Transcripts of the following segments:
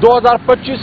2025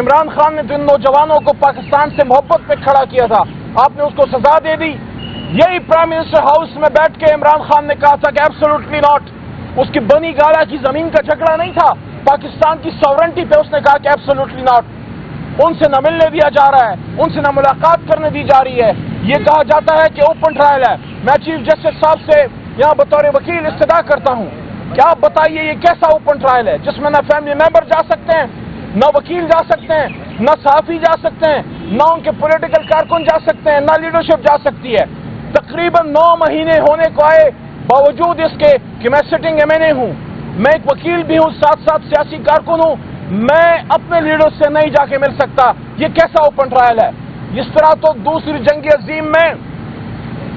عمران خان نے جن نوجوانوں کو پاکستان سے محبت پہ کھڑا کیا تھا آپ نے اس کو سزا دے دی. یہی پرائم منسٹر ہاؤس میں بیٹھ کے عمران خان نے کہا تھا کہ ایبسولوٹلی ناٹ. اس کی بنی گالا کی زمین کا جھگڑا نہیں تھا, پاکستان کی ساورنٹی پہ اس نے کہا کہ ایبسولوٹلی ناٹ. ان سے نہ ملنے دیا جا رہا ہے, ان سے نہ ملاقات کرنے دی جا رہی ہے. یہ کہا جاتا ہے کہ اوپن ٹرائل ہے. میں چیف جسٹس صاحب سے یہاں بطور وکیل استدعا کرتا ہوں کہ آپ بتائیے یہ کیسا اوپن ٹرائل ہے جس میں نہ فیملی ممبر جا سکتے ہیں, نہ وکیل جا سکتے ہیں, نہ صحافی جا سکتے ہیں, نہ ان کے پولیٹیکل کارکن جا سکتے ہیں, نہ لیڈرشپ جا سکتی ہے. تقریباً 9 مہینے ہونے کو آئے باوجود اس کے کہ میں سٹنگ MNA ہوں, میں ایک وکیل بھی ہوں, ساتھ ساتھ سیاسی کارکن ہوں, میں اپنے لیڈر سے نہیں جا کے مل سکتا. یہ کیسا اوپن ٹرائل ہے؟ اس طرح تو دوسری جنگ عظیم میں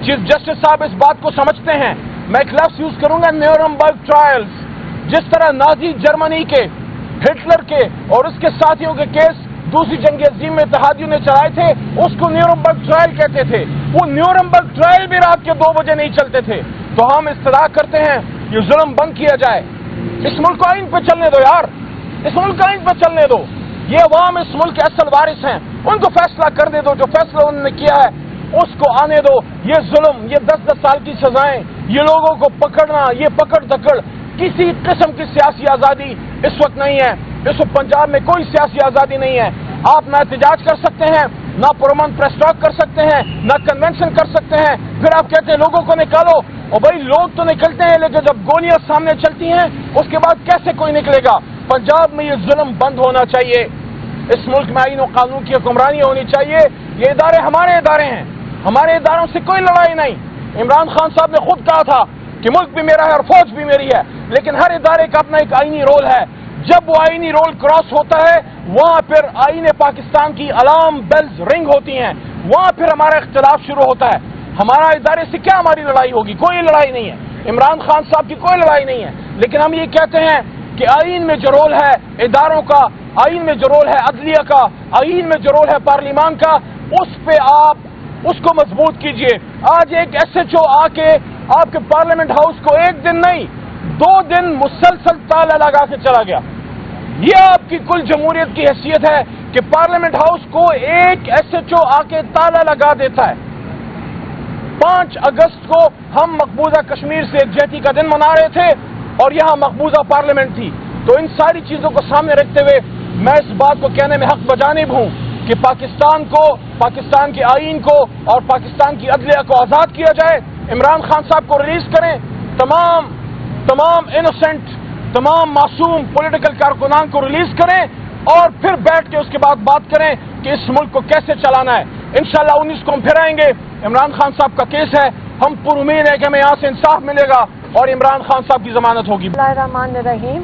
چیف جسٹس صاحب اس بات کو سمجھتے ہیں. میں ایک لفظ یوز کروں گا, نیورنبرگ ٹرائلز. جس طرح نازی جرمنی کے, ہٹلر کے اور اس کے ساتھیوں کے کیس دوسری جنگ عظیم میں اتحادیوں نے چلائے تھے, اس کو نیورنبرگ ٹرائل کہتے تھے. وہ نیورنبرگ ٹرائل بھی رات کے 2 بجے نہیں چلتے تھے. تو ہم استدعا کرتے ہیں یہ ظلم بند کیا جائے. اس ملک کو آئین پہ چلنے دو یار, اس ملک کو آئین پہ چلنے دو. یہ عوام اس ملک کے اصل وارث ہیں, ان کو فیصلہ کرنے دو. جو فیصلہ انہوں نے کیا ہے اس کو آنے دو. یہ ظلم, یہ 10-10 سال کی سزائیں, یہ لوگوں کو پکڑنا, یہ پکڑ دکڑ, کسی قسم کی سیاسی آزادی اس وقت نہیں ہے. اس وقت پنجاب میں کوئی سیاسی آزادی نہیں ہے. آپ نہ احتجاج کر سکتے ہیں, نہ پرامن پریس ٹاک کر سکتے ہیں, نہ کنونشن کر سکتے ہیں. پھر آپ کہتے ہیں لوگوں کو نکالو. اور بھائی لوگ تو نکلتے ہیں, لیکن جب گولیاں سامنے چلتی ہیں اس کے بعد کیسے کوئی نکلے گا؟ پنجاب میں یہ ظلم بند ہونا چاہیے. اس ملک میں آئین و قانون کی حکمرانی ہونی چاہیے. یہ ادارے ہمارے ادارے ہیں, ہمارے اداروں سے کوئی لڑائی نہیں. عمران خان صاحب نے خود کہا تھا کہ ملک بھی میرا ہے اور فوج بھی میری ہے, لیکن ہر ادارے کا اپنا ایک آئینی رول ہے. جب وہ آئینی رول کراس ہوتا ہے وہاں پھر آئین پاکستان کی الارم بیلز رنگ ہوتی ہیں, وہاں پھر ہمارا اختلاف شروع ہوتا ہے. ہمارا ادارے سے کیا ہماری لڑائی ہوگی؟ کوئی لڑائی نہیں ہے. عمران خان صاحب کی کوئی لڑائی نہیں ہے. لیکن ہم یہ کہتے ہیں کہ آئین میں جو رول ہے اداروں کا, آئین میں جو رول ہے عدلیہ کا, آئین میں جو رول ہے پارلیمان کا, اس پہ آپ اس کو مضبوط کیجئے. آج ایک SHO آ کے آپ کے پارلیمنٹ ہاؤس کو 1 دن نہیں 2 دن مسلسل تالا لگا کے چلا گیا. یہ آپ کی کل جمہوریت کی حیثیت ہے کہ پارلیمنٹ ہاؤس کو ایک SHO آ کے تالا لگا دیتا ہے. 5 اگست کو ہم مقبوضہ کشمیر سے یکجہتی کا دن منا رہے تھے اور یہاں مقبوضہ پارلیمنٹ تھی. تو ان ساری چیزوں کو سامنے رکھتے ہوئے میں اس بات کو کہنے میں حق بجانب ہوں کہ پاکستان کو, پاکستان کے آئین کو اور پاکستان کی عدلیہ کو آزاد کیا جائے. عمران خان صاحب کو ریلیز کریں, تمام انوسنٹ, تمام معصوم پولیٹیکل کارکنان کو ریلیز کریں اور پھر بیٹھ کے اس کے بعد بات کریں کہ اس ملک کو کیسے چلانا ہے. انشاءاللہ 19 کو ہم پھر آئیں گے. عمران خان صاحب کا کیس ہے, ہم پر امید ہے کہ ہمیں یہاں سے انصاف ملے گا اور عمران خان صاحب کی ضمانت ہوگی. بسم اللہ الرحمن الرحیم.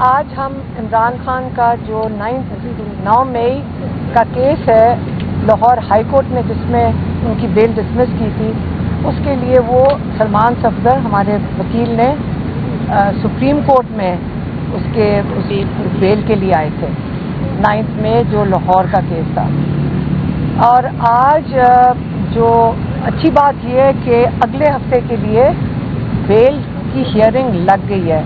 آج ہم عمران خان کا جو 9 مئی کا کیس ہے لاہور ہائی کورٹ نے جس میں ان کی بیل ڈسمس کی تھی, اس کے لیے وہ سلمان صفدر ہمارے وکیل نے سپریم کورٹ میں اس بیل کے لیے آئے تھے 9 مئی جو لاہور کا کیس تھا. اور آج جو اچھی بات یہ ہے کہ اگلے ہفتے کے لیے بیل کی ہیئرنگ لگ گئی ہے,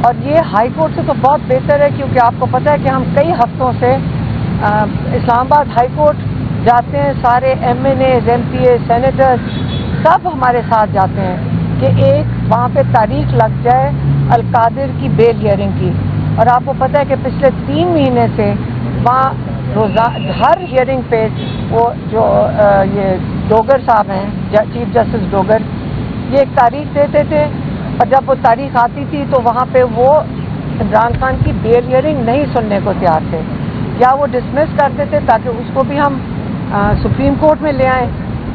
اور یہ ہائی کورٹ سے تو بہت بہتر ہے کیونکہ آپ کو پتہ ہے کہ ہم کئی ہفتوں سے اسلام آباد ہائی کورٹ جاتے ہیں, سارے MNAs, MPA, سینیٹر سب ہمارے ساتھ جاتے ہیں کہ ایک وہاں پہ تاریخ لگ جائے القادر کی بیل ہیئرنگ کی. اور آپ کو پتہ ہے کہ پچھلے 3 مہینے سے وہاں ہر ہیئرنگ پہ وہ جو یہ ڈوگر صاحب ہیں, چیف جسٹس ڈوگر, یہ ایک تاریخ دیتے تھے, اور جب وہ تاریخ آتی تھی تو وہاں پہ وہ عمران خان کی بیل ہیئرنگ نہیں سننے کو تیار تھے, یا وہ ڈسمس کرتے تھے تاکہ اس کو بھی ہم سپریم کورٹ میں لے آئیں.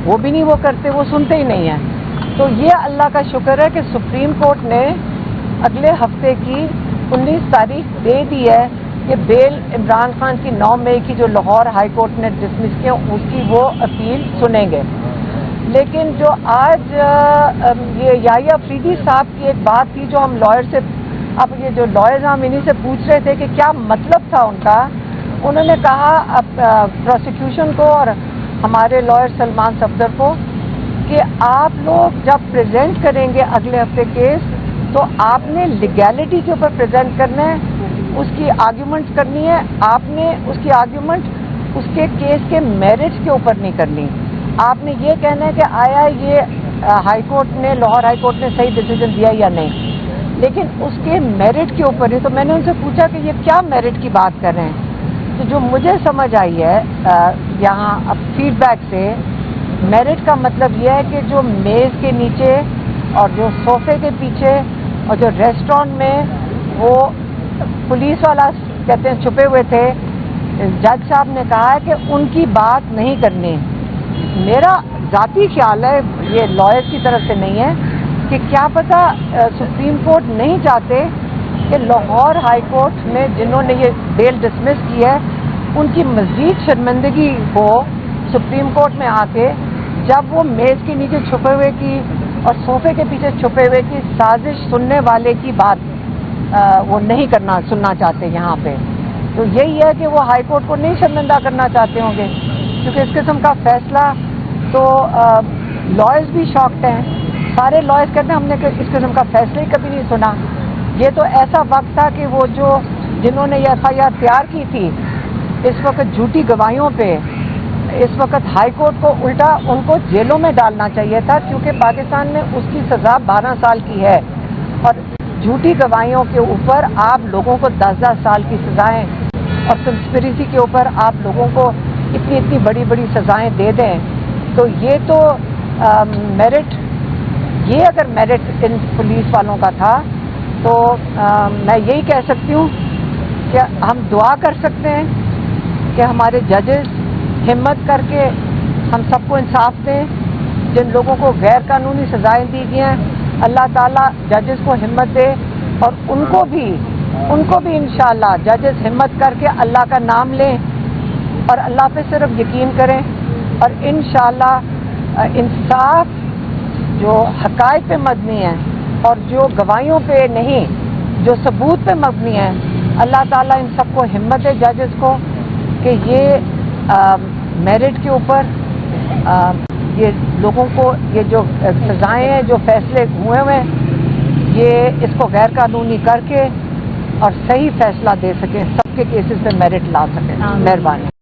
وہ بھی نہیں وہ کرتے, وہ سنتے ہی نہیں ہیں. تو یہ اللہ کا شکر ہے کہ سپریم کورٹ نے اگلے ہفتے کی 19 تاریخ دے دی ہے کہ بیل عمران خان کی 9 مئی کی جو لاہور ہائی کورٹ نے ڈسمس کیا اس کی وہ اپیل سنیں گے. لیکن جو آج یہ یحییٰ فریدی صاحب کی ایک بات تھی جو ہم لائر سے, اب یہ جو لائرز ہم انہیں سے پوچھ رہے تھے کہ کیا مطلب تھا ان کا, انہوں نے کہا پروسیکیوشن کو اور ہمارے لائر سلمان صفدر کو کہ آپ لوگ جب پریزنٹ کریں گے اگلے ہفتے کیس تو آپ نے لیگیلٹی کے اوپر پریزنٹ کرنا ہے, اس کی آرگیومنٹ کرنی ہے، آپ نے اس کی آرگیومنٹ اس کے کیس کے میرٹس کے اوپر نہیں کرنی. آپ نے یہ کہنا ہے کہ آیا یہ ہائی کورٹ نے، لاہور ہائی کورٹ نے صحیح ڈیسیجن دیا یا نہیں، لیکن اس کے میرٹ کے اوپر ہی. تو میں نے ان سے پوچھا کہ یہ کیا میرٹ کی بات کر رہے ہیں. تو جو مجھے سمجھ آئی ہے یہاں اب فیڈ بیک سے، میرٹ کا مطلب یہ ہے کہ جو میز کے نیچے اور جو صوفے کے پیچھے اور جو ریسٹورینٹ میں وہ پولیس والا کہتے ہیں چھپے ہوئے تھے، جج صاحب نے کہا ہے کہ ان کی بات نہیں کرنی. میرا ذاتی خیال ہے، یہ لائر کی طرف سے نہیں ہے، کہ کیا پتہ سپریم کورٹ نہیں چاہتے کہ لاہور ہائی کورٹ میں جنہوں نے یہ بیل ڈسمس کی ہے ان کی مزید شرمندگی ہو سپریم کورٹ میں آ کے، جب وہ میز کے نیچے چھپے ہوئے کی اور صوفے کے پیچھے چھپے ہوئے کی سازش سننے والے کی بات وہ نہیں سننا چاہتے یہاں پہ. تو یہی ہے کہ وہ ہائی کورٹ کو نہیں شرمندہ کرنا چاہتے ہوں گے، کیونکہ اس قسم کا فیصلہ تو لائرز بھی شاکڈ ہیں. سارے لائرز کہتے ہیں ہم نے اس قسم کا فیصلہ ہی کبھی نہیں سنا. یہ تو ایسا وقت تھا کہ وہ جنہوں نے یہ ایف آئی آر تیار کی تھی اس وقت جھوٹی گواہیوں پہ، اس وقت ہائی کورٹ کو الٹا ان کو جیلوں میں ڈالنا چاہیے تھا، کیونکہ پاکستان میں اس کی سزا 12 سال کی ہے، اور جھوٹی گواہیوں کے اوپر آپ لوگوں کو 10-10 سال کی سزائیں، اور کنسپریسی کے اوپر آپ لوگوں کو اتنی بڑی بڑی سزائیں دے دیں. تو یہ تو میرٹ، یہ اگر میرٹ ان پولیس والوں کا تھا تو میں یہی کہہ سکتی ہوں کہ ہم دعا کر سکتے ہیں کہ ہمارے ججز ہمت کر کے ہم سب کو انصاف دیں. جن لوگوں کو غیر قانونی سزائیں دی گئی ہیں اللہ تعالیٰ ججز کو ہمت دے، اور ان کو بھی انشاءاللہ ججز ہمت کر کے اللہ کا نام لیں اور اللہ پہ صرف یقین کریں، اور انشاءاللہ انصاف جو حقائق پہ مبنی ہے اور جو گواہیوں پہ نہیں، جو ثبوت پہ مبنی ہے، اللہ تعالیٰ ان سب کو ہمت ہے ججز کو کہ یہ میرٹ کے اوپر یہ لوگوں کو یہ جو سزائیں ہیں، جو فیصلے ہوئے ہیں، یہ اس کو غیر قانونی کر کے اور صحیح فیصلہ دے سکیں، سب کے کیسز پہ میرٹ لا سکیں. مہربانی.